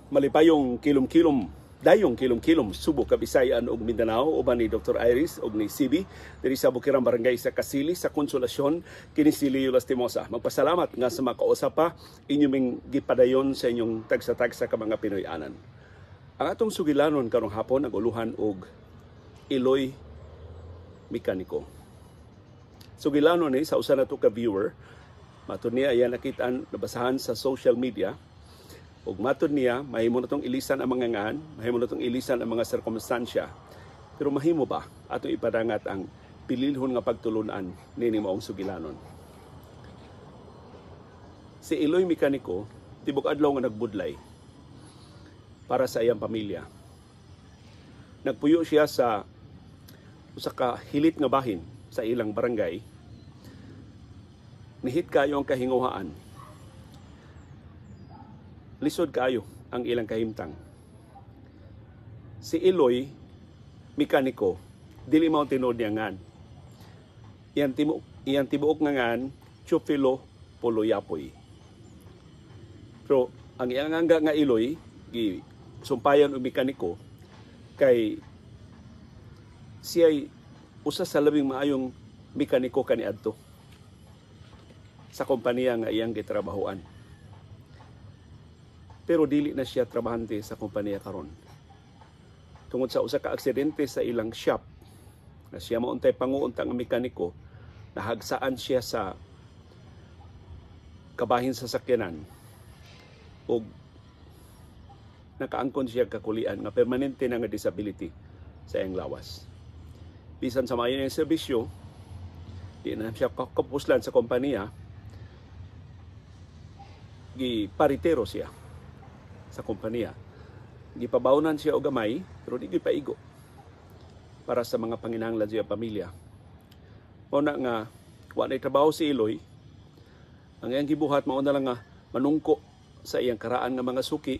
Malipayong kilom-kilom, dayong kilom-kilom subok Kabisayan ug Mindanao uban ni Dr. Iris ug ni CB diri sa Bukirang Barangay sa Kasili sa Konsolasyon kini si Leo Lastimosa. Magpasalamat nga sa makausap pa inyong gipadayon sa inyong tagsa-tagsa ka mga Pinoyanan. Ang atong sugilanon karong hapon naguluhan og Iloy Mekaniko. Sugilanon ni sa usa nato ka viewer, matud niya ayan nakitaan nabasahan sa social media. Ug matud niya, mahimo na itong ilisan ang mga ngaan, mahimo na itong ilisan ang mga sirkumstansya. Pero mahimo ba atong ipadangat ang pililhon nga pagtulunan nini maong sugilanon? Si Iloy Mekaniko, tibok adlaw nga nagbudlay para sa iyang pamilya. Nagpuyo siya sa usa ka hilit nga bahin sa ilang barangay. Nihit kayo ang kahinguhaan. Lisod kaayo ang ilang kahimtang. Si Iloy Mekaniko, dili mao tinuod niya ngan. Iyang tibuok nga ngan, Chufilo Poloyapoy. Pero ang iyang nga Iloy, sumpayan og mekaniko, kay siya'y usa sa labing maayong mekaniko kaniadto sa kompanya nga iyang gitrabahoan. Pero dili na siya trabahante sa kompanya karon. Tungod sa usa ka aksidente sa ilang shop, na siya mauntay panguuntang mekaniko, nahagsaan siya sa kabahin sa sakyanan ug nakaangkon siya kakulian nga permanente na nga disability sa iyang lawas. Bisan sa maayo ng serbisyo, di na siya kapuslan sa kompanya, giparitero siya sa kompanya. Gipabawnan siya og gamay pero di gipaigo para sa mga panginahanglan sa pamilya. Mao na nga wa nay trabaho si Iloy. Ang iyang gibuhat mao na lang nga manungko sa iyang karaan nga mga suki.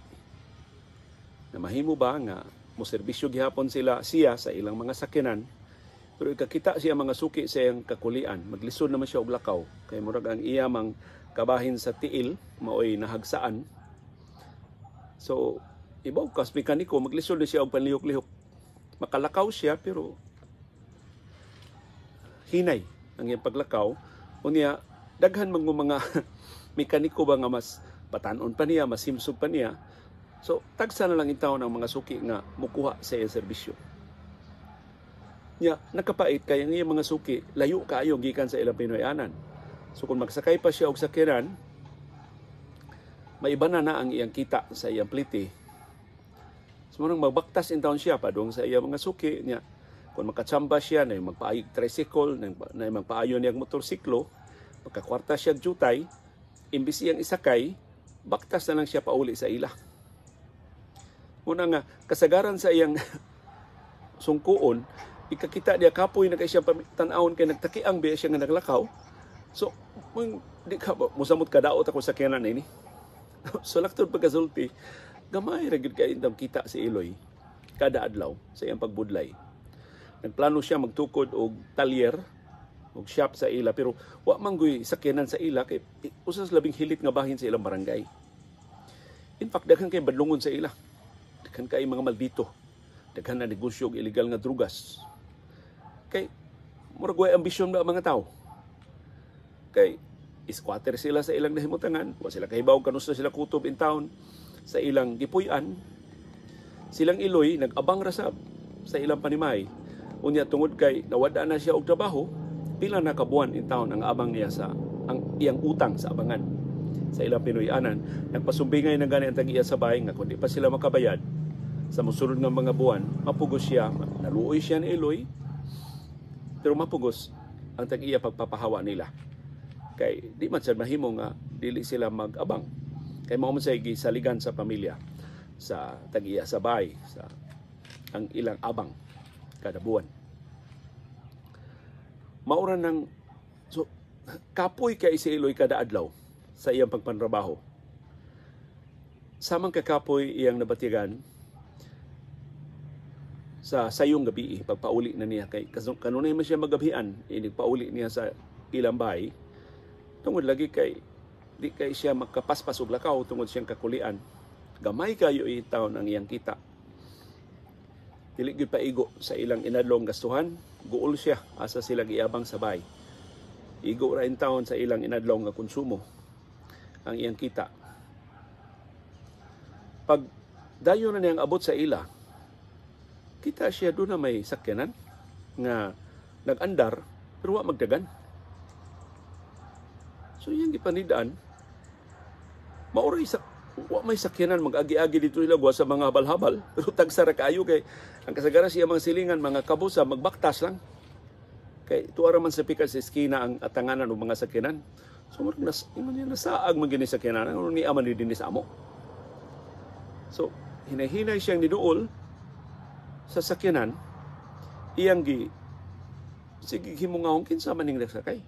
Na mahimo ba nga mo serbisyo gihapon siya sa ilang mga sakyanan, pero ikakita siya mga suki sa iyang kakulian, maglisod naman siya og lakaw kay murag ang iya mang kabahin sa tiil maoy nahagsaan. So, ibaw kas mekaniko, maglisod na siya og panlihok-lihok. Makalakaw siya, pero hinay ang iyang paglakaw. Unya, daghan mga mekaniko ba nga mas batanon pa niya, mas simsog pa niya. So, tagsa na lang itaw ng mga suki nga mukuha sa iyang serbisyo. Nya, nakapait kaya ang iyang mga suki, layo kaayo gikan sa ilang Pinoyanan. So, kung magsakay pa siya og sakyanan, maiba na ang iyang kita sa iyang pliti. So, magbaktas in town siya padung sa iyang mga suki niya. Kung makatsamba siya, na magpaayog tricycle, na magpaayo niyang motorsiklo, pagkakwarta siya jutay, imbis iyang isakay, baktas na lang siya pauli sa ila. Muna nga, kasagaran sa iyang sungkuon, ikakita niya kapoy na kay siya tanawon kay nagtakiang biya siya nga naglakaw. So, di ka musamot kadaot ako sa kyanan ini. So, laktod pagkasulti, gamay ragid kay indang kita si Iloy kada adlaw sa iyang pagbudlay. Nagplano siya magtukod og talyer og shop sa ila, pero wa manggoy sakyanan sa ila kay usas labing hilit nga bahin sa ilang barangay. In fact, daghan kay badlungon sa ila. Daghan kay mga maldito. Daghan na negosyo og illegal nga drugas. Kay murag way ambisyon ba ang mga tao. Kay squatter sila sa ilang nahimutangan, wa sila kahibaw kanusta sila kutob in town sa ilang gipuy-an. Silang Iloy nag-abang rasab sa ilang panimay. Unya tungod kay nawada na siya og trabaho, pila na kabuan in town ang abang niya sa ang iyang utang sa abangan sa ilang Pinoyanan. Nagpasumbingay na gani ang tag-iya sa bahay nga kundi pa sila makabayad sa mosunod nga mga buwan, mapugos siya, naluoy siya ni Iloy, pero mapugos ang tag-iya pagpapahawa nila. Kay di man sad mahimo nga dili sila mag-abang. Kay mao man say gisaligan sa pamilya sa tag-iya sa bahay, sa ang ilang abang kada buwan. Maura nang so kapoy kay si Iloy kada adlaw sa iyang pagpantrabaho. Samang kakapoy iyang nabatigan sa sayong gabi, pagpauli na niya kay kanunay man siya magabihan, inigpauli niya sa ilang bahay. Tungod lagi kay di kay siya makapaspas og lakaw tungod siyang kakulian. Gamay kayo itaon ang iyang kita. Dili gyud paigo sa ilang inadlong gastuhan, guol siya asa sila giabang sabay. Igo ra in taon sa ilang inadlong nga konsumo ang iyang kita. Pag dayon na niyang abot sa ila, kita siya doon na may sakyanan nga nag-andar pero wa magdagan. So iyang gipanidaan, maoray wa may sakyanan mag-agi-agi dito sila sa mga habal-habal pero tagsara kaayo kay ang kasagaran siya mga silingan mga kabusa magbaktas lang kay tuara man sa pikas sa eskina ang atanganan ng mga sakyanan. So mo nasaag man gini sakyanan ano ni aman ni dinis amo. So hinahinay siyang niduol sa sakyanan iyang sige himungahon kinsa man ning nagsakay.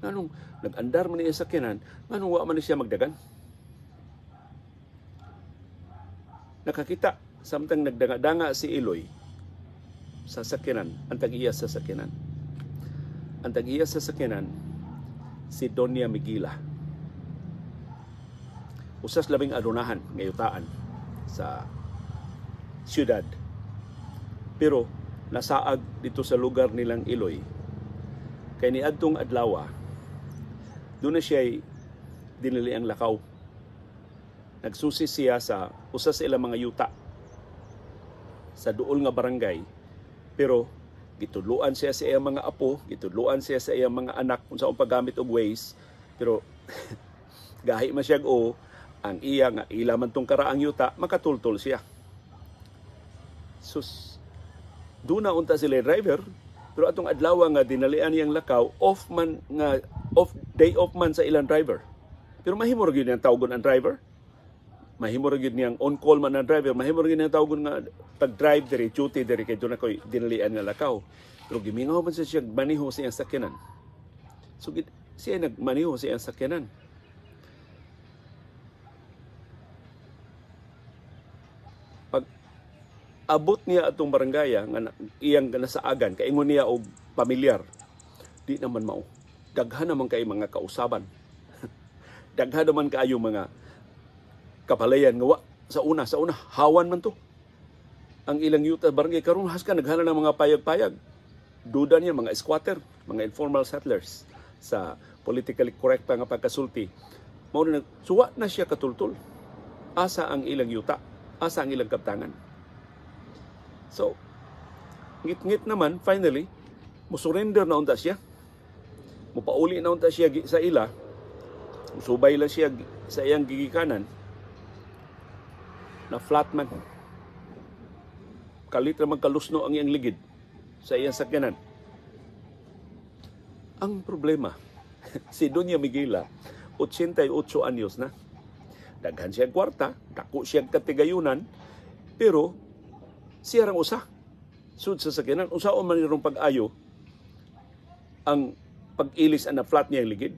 Nganong nag-andar man niya sakyanan nganong wa man siya magdagan. Nakakita samtang nagdanga-danga si Iloy sa sakyanan, ang tag-iya sa sakyanan. Ang tag-iya sa sakyanan si Doña Miguela. Usas labing adunahan ngayutaan sa siyudad. Pero nasaag dito sa lugar nilang Iloy. Kay niadtong adlaw, doon na siya dinili ang lakaw. Nagsusi siya sa usa sa ilang mga yuta sa duol nga barangay. Pero gitudluan siya sa iyang mga apo, gitudluan siya sa iyang mga anak kung saan paggamit og ways. Pero gahi man siya ang iya nga ila man tong karaang yuta, makatultol siya. Sus, doon na unta sila driver, pero atong adlaw nga dinalian niyang lakaw, off day off man sa ilang driver. Pero mahimo ra gyud niyang tawgon ang driver. Mahimo ra gyud niyang on call man ang driver, mahimo ra gyud niyang tawgon nga pag-drive diri duty diri kay doon ako'y dinalian nga lakaw. Pero gimingaw man siya maniho sa iyang sakyanan. So siya nagmaniho sa iyang sakyanan. Pag abot niya atong barangaya nga iyang nasaagan, kaingon niya og pamilyar, di naman mao. Daghan naman kay mga kausaban. Daghan naman kaayo mga kapalayan nga sa una hawan man to ang ilang yuta barangay karon haska naghana ng mga payag-payag, duda niya mga squatter, mga informal settlers sa politically correct pa nga pagkasulti. Mao na suwa na siya katultol asa ang ilang yuta, asa ang ilang kaptangan. So ngit-ngit naman finally musurrender na unta siya, mupauli na unta siya sa ila, musubay lang siya sa iyang gigikanan na flatman. Kalit naman kalusno ang iyang ligid sa iyang sakyanan. Ang problema, si Doña Miguela, 88 anyos na. Daghan siyang kwarta, dako siyang katigayunan, pero siya rang usa. Sud sa sakyanan, usaon man nirong pag-ayo ang pag-ilis na flat niya ang ligid.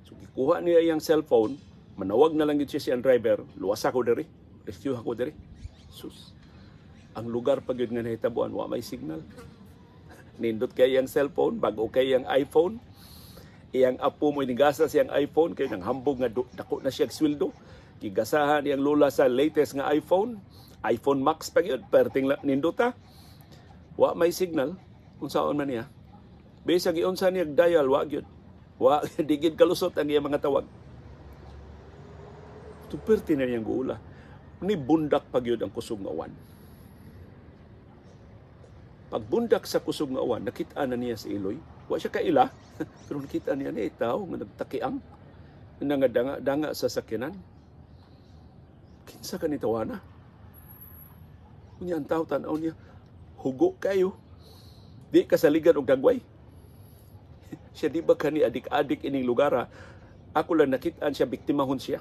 So, gikuha niya iyang cellphone, manawag na lang siya siyang driver, luwas ako diri, rescue ako diri. Sus, ang lugar pag yun nga nahitabuan, wa may signal. Nindot kay iyang cellphone, bago kay iyang iPhone, iyang apo mo inigasa siyang iPhone, kay nang hambog nga dako na siyang sweldo, gigasahan iyang lula sa latest nga iPhone Max pag yun, perting nindota, wa may signal, kung saan man niya. Bisag iunsa niya dial, wa gyud. Wa digid kalusot ang iyang mga tawag. Tuperti na niyang guula. Ni bundak pagyud ang kusog nga uwan. Pagbundak sa kusog nga uwan, nakita na niya si Iloy. Wa siya kaila, pero nakita niya ni itaw nga nagtakiang, nangadanga sa sakyanan. Kinsa ka ni tawana? Unya ang tao tanaw niya, hugo kayo. Di kasaligan og dagway. Siya di ba kani adik-adik ining lugara? Ako lang nakitaan siya, biktimahon siya.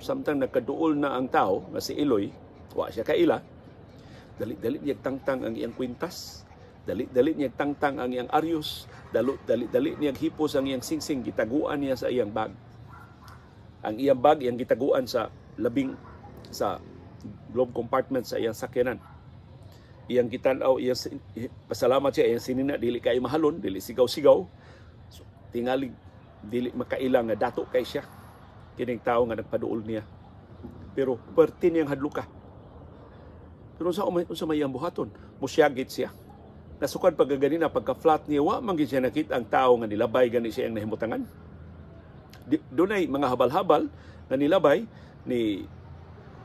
Samtang nagkaduol na ang tao, nga si Iloy, wa siya kaila, dali-dali niya tangtang ang iyang kwintas, dali-dali niya tangtang ang iyang aryos, dali-dali niya hipos ang iyang singsing, gitaguan niya sa iyang bag. Ang iyang bag, iyang gitaguan sa labing, sa glove compartment sa iyang sakyanan. Iyang gitanaw, iyang pasalamat siya, iyang sinina, dili kayo mahalon, dili sigaw-sigaw. So, tingali, dili makailang nga dato kay siya. kining tao nga nagpaduol niya. Pero perti niyang hadluka. Pero sa may buhaton, musyagit siya. Nasukad pagkaganina, pagka-flat niya, wa man siya nakita ang tao nga nilabay gani siya ang nahimutangan. Doon ay mga habal-habal na nilabay ni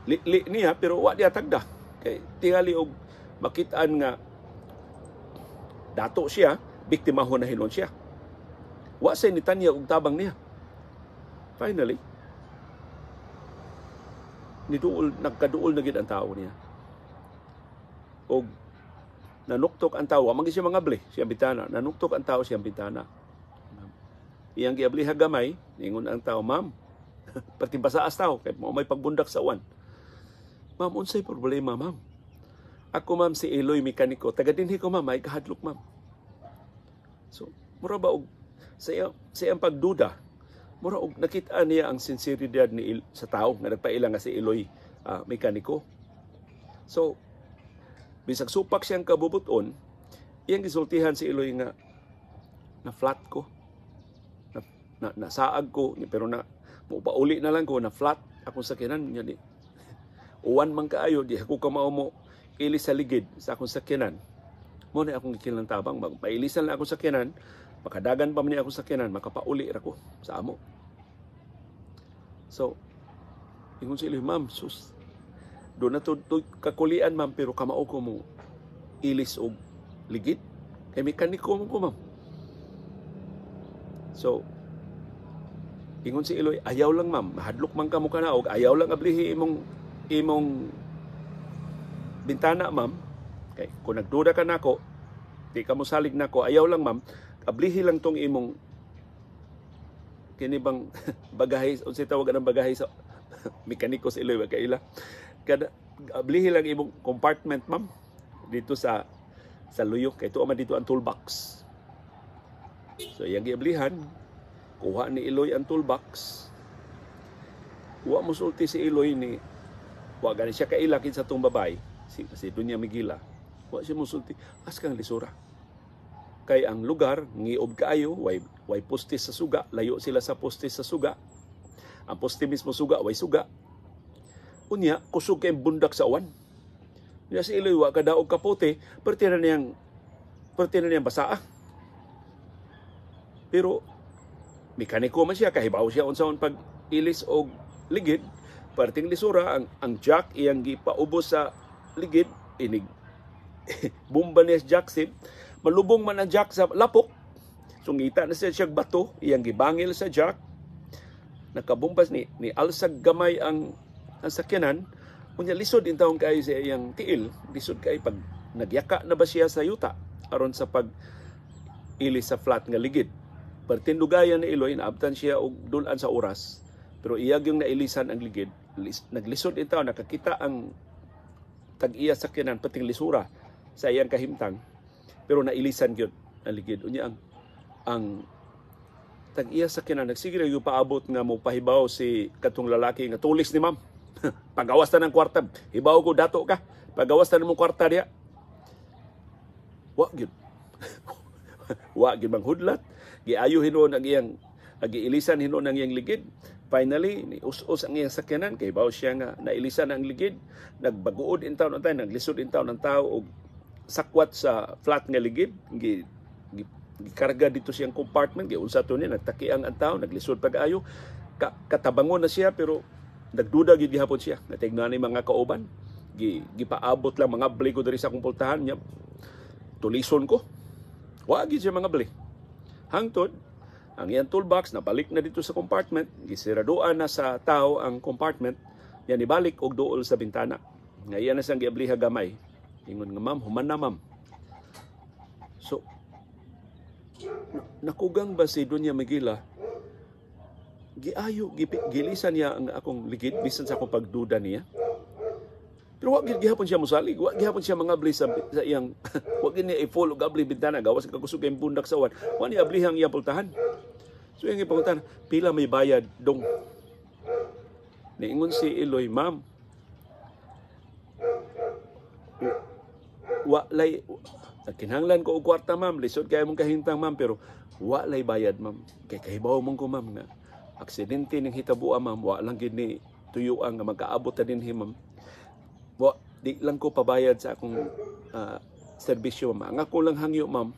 li niya, pero wa diya tagda. Kay tingali og makitaan nga dato siya, biktimahon na hinon siya. Wa say ni Tanya og tabang niya. Finally, nagkaduol na gid ang tao niya. Og nanuktok ang tao, wa man siya mangabli siyang bintana. Nanuktok ang tao siyang bintana. Iyang giabliha gamay, ningon ang tao, ma'am, patibasaas tao, kay may pagbundak sa uwan. Ma'am, unsay problema, ma'am? Ako, ma'am, si Eloy mekaniko. Taga dinhi ko, ma'am, may kahadlok, ma'am. So, mura ba og sa iyang pagduda, mura og nakita niya ang sinseridad sa tao nga nagpaila nga si Eloy mekaniko. So, bisag supak siyang kabubuton, iyang gisultihan si Eloy nga na flat ko. Nasaag ko, pero pauli na lang ko na flat akong sakyanan niya ni. Uwan man kaayo, di ako kamao mo ilis sa ligid sa akong sakyanan. Mo na akong gikilang tabang, mailisan lang akong sakyanan, makadagan pa man niya akong sakyanan, makapauli ra ko sa amo. So, ingon si Eloy, ma'am, sus, doon na to kakulian, ma'am, pero kamao ko mo ilis og ligid. Kay mekaniko mo ko, ma'am. So, ingon si Eloy, ayaw lang, ma'am, mahadlok man ka mo ka na, og ayaw lang ablihi imong bintana, ma'am. Kay kung nagduda ka nako, di ka mo salig nako, ayaw lang, ma'am, ablihi lang tong imong kini bang bagahe, unsay tawag ng bagahe sa mekaniko sa Eloy, kaila. Kada ablihi lang imong compartment, ma'am, dito sa luyok, kay tuwa man dito ang toolbox. So iyang giablihan, kuha ni Eloy ang toolbox. Wa mo sulti si Eloy ni wa gani siya kailakin sa tong babay, si Dunya Migila. Wa siya mo sulti, as kang lisura. Kay ang lugar ngiob kaayo, way postis sa suga, layo sila sa postis sa suga. Ang poste mismo suga, way suga. Unya, kusog kay bundak sa uwan. Niya si Eloy wa kadaog kapote, perti na niyang basaa. Pero mekaniko man siya, kahibaw siya unsaon pag ilis og ligid, parting lisura ang jack iyang gipaubos sa ligid, inig bomba niya sa jack sim, malubong man ang jack sa lapok, sungita na siya bato, iyang gibangil sa jack, nakabumpas ni alsag gamay ang sakyanan, unya lisod in taong kayo sa iyang tiil, lisod kayo pag nagyaka na ba siya sa yuta aron sa pag ilis sa flat nga ligid. Pertindugayan ni Eloy, naabtan siya og dulan sa oras, pero iyag yung nailisan ang ligid, naglisod in taon, nakakita ang tag-iya sakyanan, pating lisura sa iyang kahimtang, pero nailisan yun ang ligid. Unya ang tag-iya sakyanan, nagsigil yung paabot nga mo pahibaw si katong lalaki nga tulis ni ma'am. Pagawas na ng kwarta, hibaw ko dato ka, pagawas na ng kwarta niya. Wa gyud. Wa gyud bang hudlat, giayo hinon ang iyang agiilisan hinon ang iyang ligid. Finally, ni us-us ang iyang sakyanan, kay bawo siya nga nailisan ang ligid, nagbaguod in taon ang tayo, naglisod in taon ang tao og sakwat sa flat nga ligid, gikarga dito siyang compartment, giunsa to niya, nagtakiang ang tao, naglisod pag-ayo, katabangon na siya, pero nagduda gid gihapon siya. Natignan ni mga kauban, gipaabot lang mga bli ko diri sa kumpultahan niya. Tulison ko. Wa gid siya mga bli. Hangtod ang iyang toolbox nabalik na dito sa compartment, gisiraduan na sa tao ang compartment, yan ibalik og duol sa bintana. Nga iyan na siyang giabliha gamay. Ingon nga, ma'am, human na, ma'am. So, nakugang ba si Dunya Migila? Gilisan niya ang akong ligid bisan sa akong pagduda niya. Pero wag gihapon siya mosalig, wag gihapon siya mangabli sa iyang wag niya i-follow gabli bintana, gawas kakusog kay bundak sa uwan. Wa ni abli ang iyang pultahan. So yung ipangutan, pila may bayad dong. Niingon si Eloy, ma'am, walay kinahanglan ko og kwarta, ma'am, lisod kay mong kahintang, ma'am, pero walay bayad, ma'am. Kay kahibaw mong ko, ma'am, nga aksidente ning hitabo ma'am, wa lang gid ni tuyuan nga magkaabot ta dinhi ma'am. Wa di lang ko pabayad sa akong serbisyo ma'am. Ang ako lang hangyo ma'am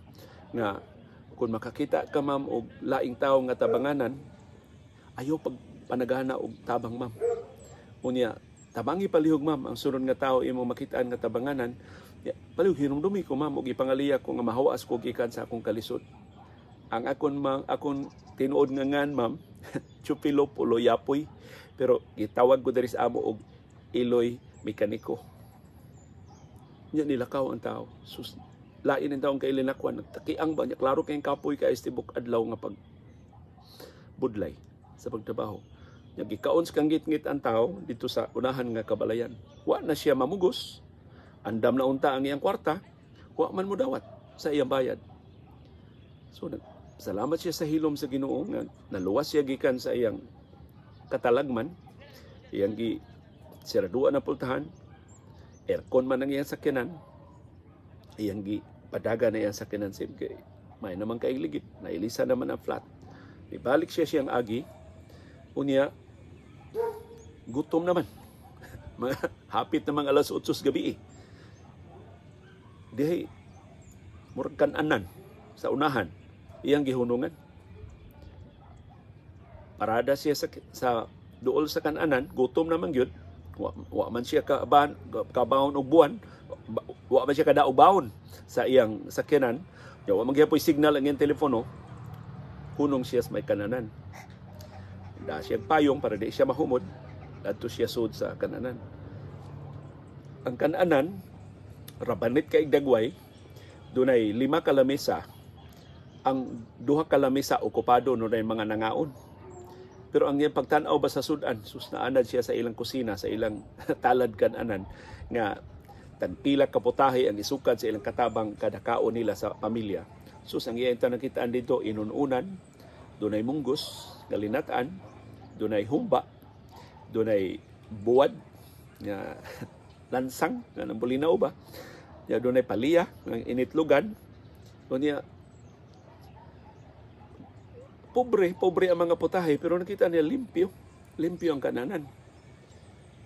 nga kung makakita ka ma'am og laing tawo nga tabanganan, ayaw pagpanagana og tabang ma'am. Unya tabangi palihog ma'am ang sunod nga tawo imo makitaan nga tabanganan. Palihog hinumdumi ko ma'am og ipangaliya ko nga mahawas ko gikan sa akong kalisod. Ang akon tinuod nga ngan ma'am, Chupilo Pulo Yapoy, pero gitawag ko diri sa amo og Iloy Mekaniko. Nya nilakaw ang tao. Sus, lain ang taong kailinakwan. Nagtakiang ba niya? Klaro kayong kapoy ka istibok adlaw nga pag budlay sa pagtrabaho. Nya gikaon sa kanggit-ngit ang tao dito sa unahan nga kabalayan. Wa na siya mamugos. Andam na unta ang iyang kwarta. Wa man mo dawat sa iyang bayad. So, salamat siya sa hilom sa Ginoo nga naluwas siya gikan sa iyang katalagman. Iyang gi siraduan na pultahan. Aircon man ang iyang sakyanan. Iyang gi padaga na iyang sakyanan sim kay may naman kay ligid. Nailisa naman ang flat. Ibalik siya siyang agi. Unya gutom naman. Hapit namang alas 8 gabi. Dihay murag kan-anan sa unahan iyang gihunungan. Parada siya sa duol sa kan-anan, gutom naman gyud. Wa man siya kabahon og buwan, wa man siya kadaog-bawon sa iyang sakyanan. Wa man gyapon signal ang iyang telepono. Hunong siya sa may kananan. Da siya payong para di siya mahumod. Adto siya sud sa kananan. Ang kananan rabanit kay dagway, dunay 5 ka lamesa. Ang 2 ka lamesa okupado no na mga nangaon. Pero ang iyang pagtanaw ba sa sudan, sus naanad siya sa ilang kusina, sa ilang talad kananan nga tagpila ka putahe ang isukad sa ilang katabang kada kaon nila sa pamilya. Sus ang iyang nakitaan dito inununan, dunay munggos, galinataan, dunay humba, dunay buwad nga lansang nga nambulinaw ba. Ya dunay paliya ng initlugan. Unya pobre ang mga putahe pero nakita niya limpyo ang kananan.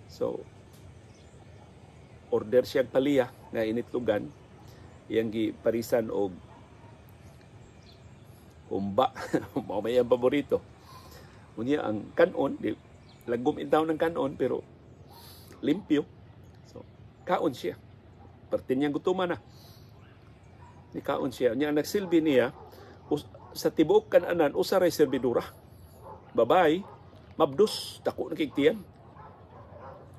So order siya paliya nga initlugan, iyang giparisan og humba. Mao may ang paborito. Unya ang kanon, lagom intaw ng kanon pero limpyo. So kaon siya. Parte niyang gutuman na. Ni kaon siya. Unya nagsilbi niya sa tibuok kananan usaray serbidura. Babay, mabdus, dako na kigtiyan.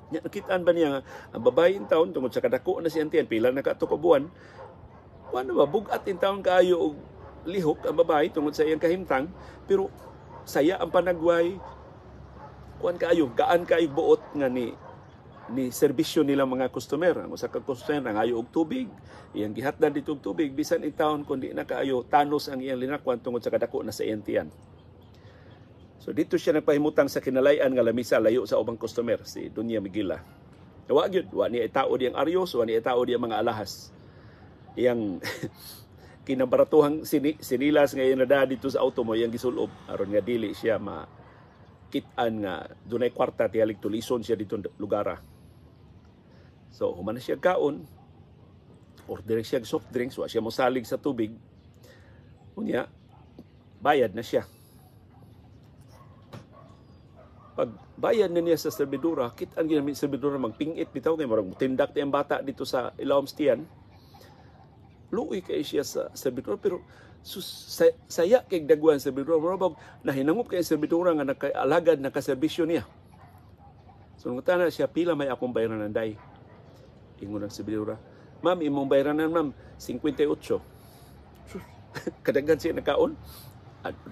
Nakitaan ba niya ang babae in taon tungod sa kadako na siyang tiyan, pila na katukabuan, ano ba, bugat in taon kaayo og lihok ang babae tungod sa iyang kahimtang, pero saya ang panagway, kuan kaayo, gaan kaayo buot nga ni serbisyo nila mga customer. Ang usa ka customer nangayo og tubig, iyang gihatdan dito og tubig, bisan in taon kundi na kaayo tanos ang iyang linakwan tungod sa kadako na sa iyang tiyan. So dito siya nagpahimutang sa kinalayan nga lamisa layo sa ubang customer, si Dunya Miguela. Wa gyud, wa ni tao diyang aryos, wa ni tao diyang mga alahas. Iyang kinabaratuhang sinilas nga iyang nada dito sa auto mo, iyang gisulob aron nga dili siya makitaan nga dunay kwarta tiyalig tulison siya dito lugara. So human na siya kaon, order siya soft drinks, wa siya mosalig sa tubig. Unya bayad na siya. Pag bayad na niya sa serbidura, kitaan ginamit sa serbidura magpingit bitaw kay marag tindak tayong bata dito sa ilawom stiyan. Luoy kay siya sa serbidura pero saya kay dagwan sa serbidura, marabag nahinangop kay serbidura nga nakaalagad nakaserbisyo niya. So nung tana siya, pila may akong bayaran day. Ingon ang serbidura, ma'am, imong bayranan ma'am 58. Kadaghan siya nakaon.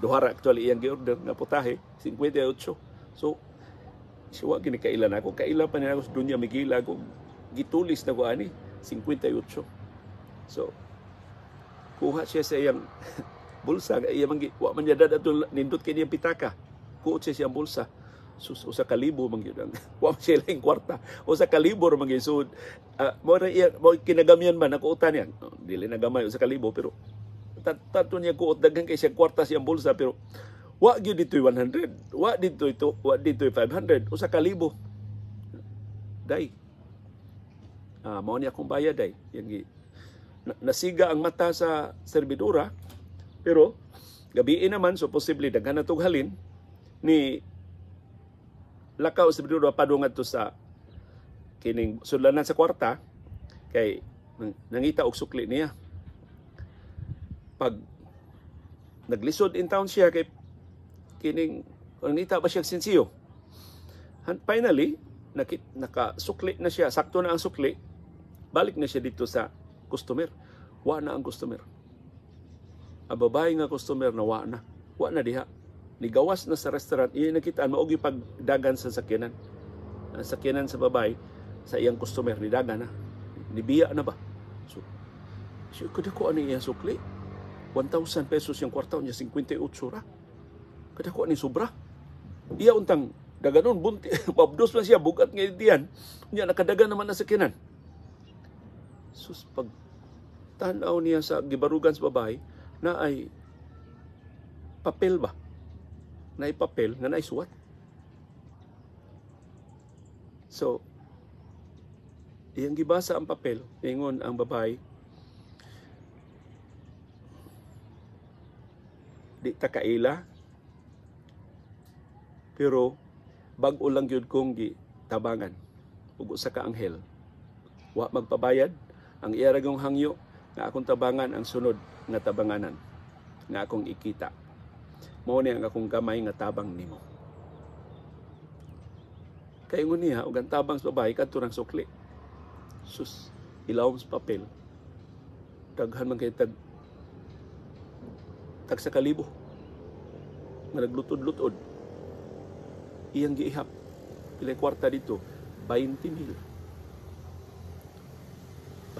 Duhara actually iyang gi-order nga putahe 58. So siya ginikailan ako, kailan pa niya ako sa Dunya Miguela ako gitulis na ko ani 58. So kuha siya sa iyang bulsa, iya man wa man niya dadato nindot kay niyang pitaka. Kuha siya siyang bulsa. Sus usa ka libo man gyud ang wa man siya lang kwarta. Usa ka libo man gyud sud. Mo kinagamyan man ako utan yan. Dili na gamay usa ka libo pero tato niya kuot daghan kay siya kwarta siyang bulsa pero Wa gyud dito'y 100, wa dito'y 500, usa ka libo. Day. Mao ni akong bayad day. Nasiga ang mata sa serbidora, pero gabi naman so posible daghan na halin ni lakaw sa serbidora padung adto sa kining sudlanan sa kwarta kay nangita og sukli niya. Pag naglisod in town siya kay kining nangita ba siya sinsiyo. Finally, nakasukli na siya, sakto na ang sukli, balik na siya dito sa customer. Wa na ang customer. Ang babae nga customer na wa na diha. Nigawas na sa restaurant, iyan nakitaan, maogi pagdagan sa sakyanan. Ang sakyanan sa babae, sa iyang customer, nidagan na. Nibiya na ba? So kada ko ano iyang sukli? 1,000 pesos yung kwarta niya, 58 ra. Kada ko ani sobra. Iya untang daganon, bunti, mabdos lang siya, bugat nga diyan. Niya, nakadagan naman na sakyanan. Sus, pag tanaw niya sa gibarugan sa babae, na ay papel ba? Na ay papel, nga na ay suwat. So, iyang gibasa ang papel, ingon ang babae, di ta kaila, pero bag-o lang yun kong tabangan. Ug usa ka anghel. Wa magpabayad, ang iyaragong hangyo, nga akong tabangan ang sunod nga tabanganan, nga akong ikita. Mao ni ang akong gamay nga tabang nimo. Kay ingon niya, ug ang tabang sa babae, kadto ng sukli. Sus, ilawom sa papel. Daghan man kay tag sa kalibo. Nga naglutod-lutod. Iyang giihap. Pilay kwarta dito, 20,000.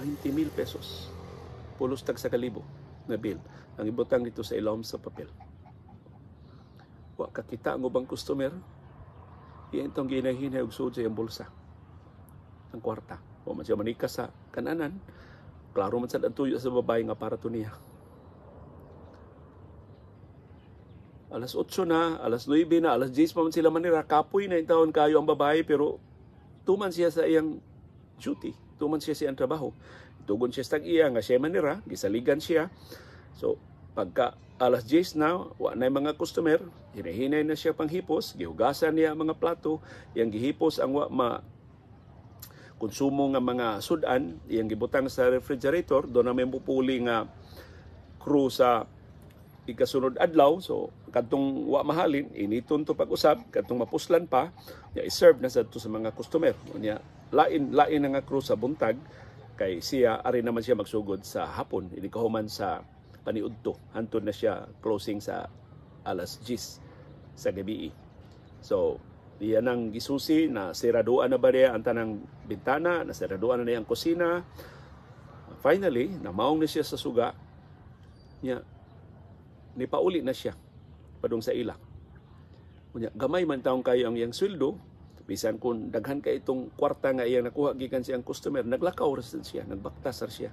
20,000 pesos. Pulos tag sa kalibo na bill. Ang ibutang dito sa ilawom sa papel. Wa kakita ang ubang customer. Iyan itong ginahinay og sud sa iyang bulsa. Ang kwarta. O man siya manika sa kananan. Klaro man sa tuyo sa babae nga para to niya. Alas 8 na, alas 9 na, alas 10 pa man sila manira. Kapoy na yung taon kayo ang babae, pero tuman siya sa iyang duty. Tuman siya sa iyang trabaho. Tugon siya sa iya nga siya manira, gisaligan siya. So, pagka alas 10 na, wa na mga customer, hinahinay na siya panghipos, gihugasan niya ang mga plato, iyang gihipos ang wa konsumo nga mga sudan, iyang gibutang sa refrigerator, doon na may pupuli nga crew sa ikasunod adlaw. So kadtong wa mahalin, initon to pag-usab, kadtong mapuslan pa, i-serve na sa mga customer. Unya lain na nga crew sa buntag, kay siya ari naman siya magsugod sa hapon, ini kahuman sa paniudto, hantod na siya closing sa alas 10 sa gabi. So iyan ang gisusi na siraduan na ba niya ang tanang bintana, na siraduan na niya ang kusina. Finally, namaong na siya sa suga niya, nipauli na siya padung sa ila. Unya gamay man taong kayo ang iyang sweldo, bisan kung daghan ka itong kwarta nga iyang nakuha gikan siyang customer, naglakaw ra siya, nagbaktas ra siya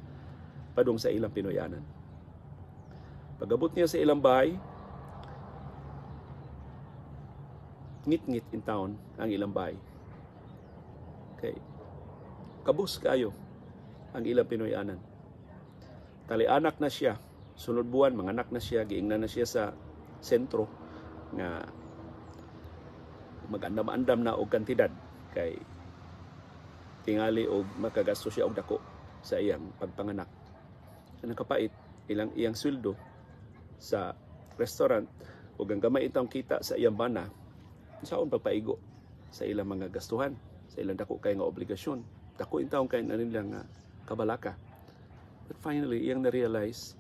padung sa ilang Pinoyanan. Pagabot niya sa ilang bahay, ngit-ngit in town ang ilang bahay. Okay. Kabus kayo ang ilang Pinoyanan. Talianak na siya, sunod buwan, manganak na siya, giingnan na siya sa sentro nga mag-andam-andam na og kantidad kay tingali og makagasto siya og dako sa iyang pagpanganak. Ang kapait, iyang sweldo sa restaurant ug ang gamay itong kita sa iyang bana, saon pagpaigo sa ilang mga gastuhan, sa ilang dako kay nga obligasyon, dako intawon kay na nilang kabalaka. But finally, iyang na-realize,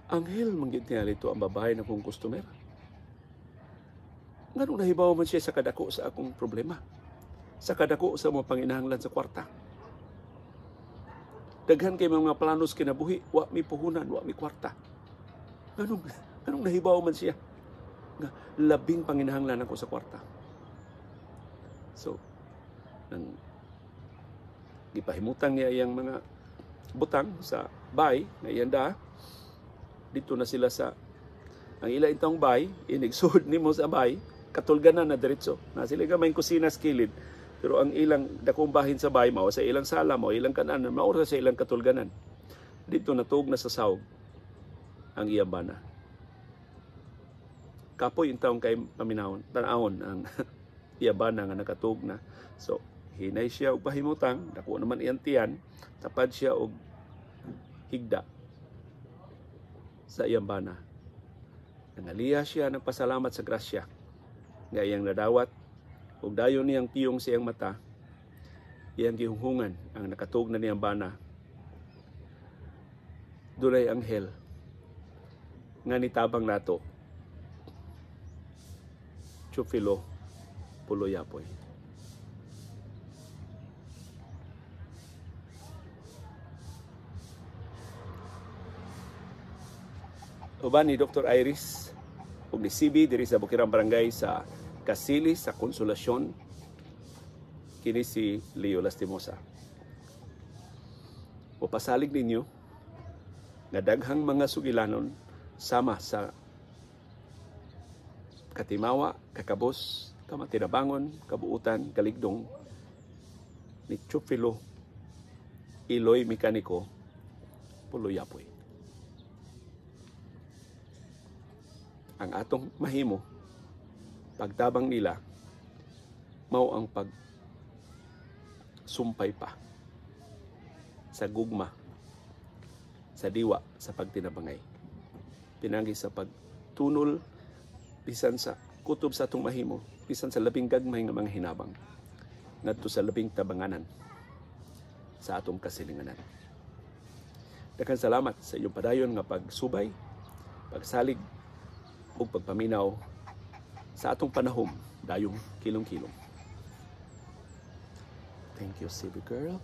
anghel manggit niya ito ang babae na kong customer. Ganun nahibaw man siya sa kadako sa akong problema, sa kadako sa mga panginahanglan sa kwarta. Daghan kay mga planos kinabuhi, wa mi puhunan, wa mi kwarta. Ganun nahibaw man siya nga labing panginahanglan ako sa kwarta. So, nang gipahimutang niya iyang mga butang sa bay na iyanda, dito na sila sa Ang ila intong bay, inigsud nimo sa bay, katulganan na diretso. Na sila gamay kusina sa kilid. Pero ang ilang dakong bahin sa bay, mao sa ilang sala, mao ilang kanan, mao sa ilang katulganan. Dito natug na sa sawg ang iyang bana. Kapoy yung taong kay paminahon, tanahon ang iyang bana nga nakatug na. So, hinay siya og pahimutang, dako naman iyang tiyan, tapad siya og higda sa iyang bana. Nangaliya siya ng pasalamat sa grasya nga iyang nadawat ug dayon niyang piyong sa iyang mata, iyang gihunghungan ang nakatug na niyang bana. Dunay anghel nga nitabang nato. Chufilo Puloyapoy. Uban ni Dr. Iris ug ni CB diri sa Bukirang Barangay sa Kasili sa Konsolasyon, kini si Leo Lastimosa. Upasalig ninyo nga daghang mga sugilanon sama sa katimawa, kakabos, kamatinabangon, kabuutan, kaligdong ni Chufilo Iloy Mekaniko Puloyapoy. Ang atong mahimo, pagtabang nila, mao ang pagsumpay pa sa gugma, sa diwa, sa pagtinabangay. Pinagi sa pagtunol, bisan sa kutob sa atong mahimo, bisan sa labing gagmay nga mga hinabang, ngadto sa labing tabanganan sa atong kasilinganan. Daghang salamat sa iyong padayon nga pagsubay, pagsalig, o pagpaminaw sa atong panahom dayong kilong-kilong. Thank you, CB Girl.